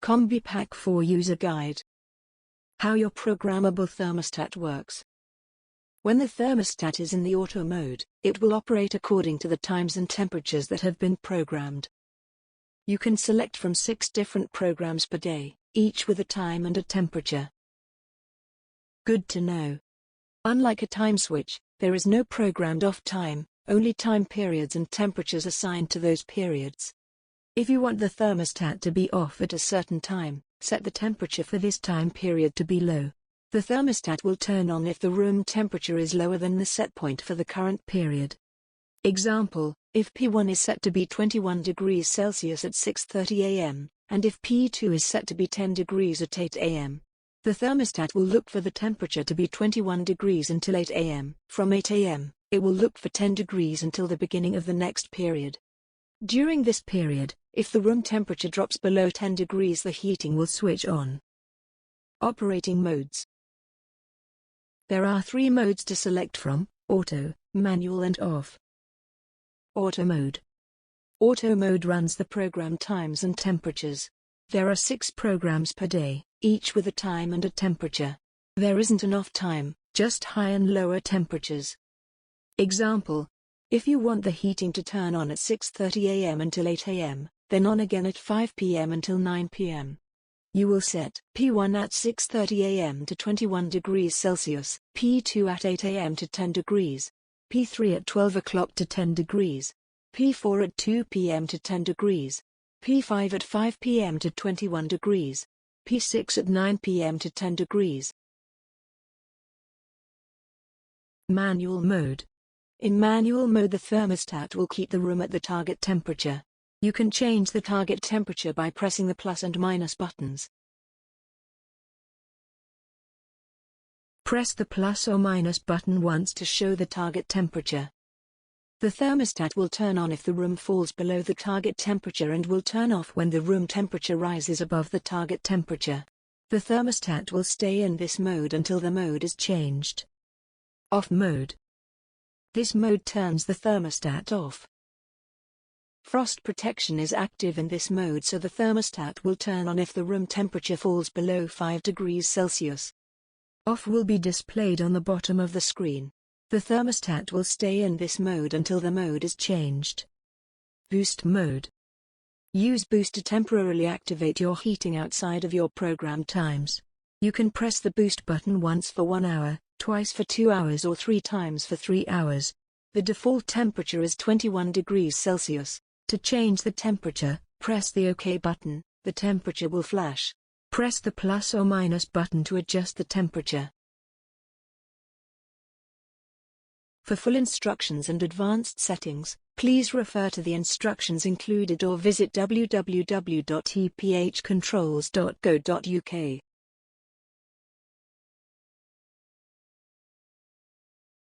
CombiPack4 User Guide. How your programmable thermostat works. When the thermostat is in the auto mode, it will operate according to the times and temperatures that have been programmed. You can select from 6 different programs per day, each with a time and a temperature. Good to know. Unlike a time switch, there is no programmed off time, only time periods and temperatures assigned to those periods. If you want the thermostat to be off at a certain time, set the temperature for this time period to be low. The thermostat will turn on if the room temperature is lower than the set point for the current period. Example, if P1 is set to be 21 degrees Celsius at 6:30 am, and if P2 is set to be 10 degrees at 8 am. The thermostat will look for the temperature to be 21 degrees until 8 am. From 8 am, it will look for 10 degrees until the beginning of the next period. During this period, if the room temperature drops below 10 degrees, the heating will switch on. Operating modes. There are 3 modes to select from: auto, manual and off. Auto mode. Auto mode runs the program times and temperatures. There are 6 programs per day, each with a time and a temperature. There isn't an off time, just high and lower temperatures. Example, if you want the heating to turn on at 6:30 am until 8 am, then on again at 5 pm until 9 pm. You will set P1 at 6:30 am to 21 degrees Celsius, P2 at 8 am to 10 degrees, P3 at 12 o'clock to 10 degrees, P4 at 2 pm to 10 degrees, P5 at 5 pm to 21 degrees, P6 at 9 pm to 10 degrees. Manual mode. In manual mode, the thermostat will keep the room at the target temperature. You can change the target temperature by pressing the plus and minus buttons. Press the plus or minus button once to show the target temperature. The thermostat will turn on if the room falls below the target temperature and will turn off when the room temperature rises above the target temperature. The thermostat will stay in this mode until the mode is changed. Off mode. This mode turns the thermostat off. Frost protection is active in this mode, so the thermostat will turn on if the room temperature falls below 5 degrees Celsius. Off will be displayed on the bottom of the screen. The thermostat will stay in this mode until the mode is changed. Boost mode. Use boost to temporarily activate your heating outside of your programmed times. You can press the boost button once for 1 hour, twice for 2 hours or 3 times for 3 hours. The default temperature is 21 degrees Celsius. To change the temperature, press the OK button. The temperature will flash. Press the plus or minus button to adjust the temperature. For full instructions and advanced settings, please refer to the instructions included or visit www.ephcontrols.co.uk.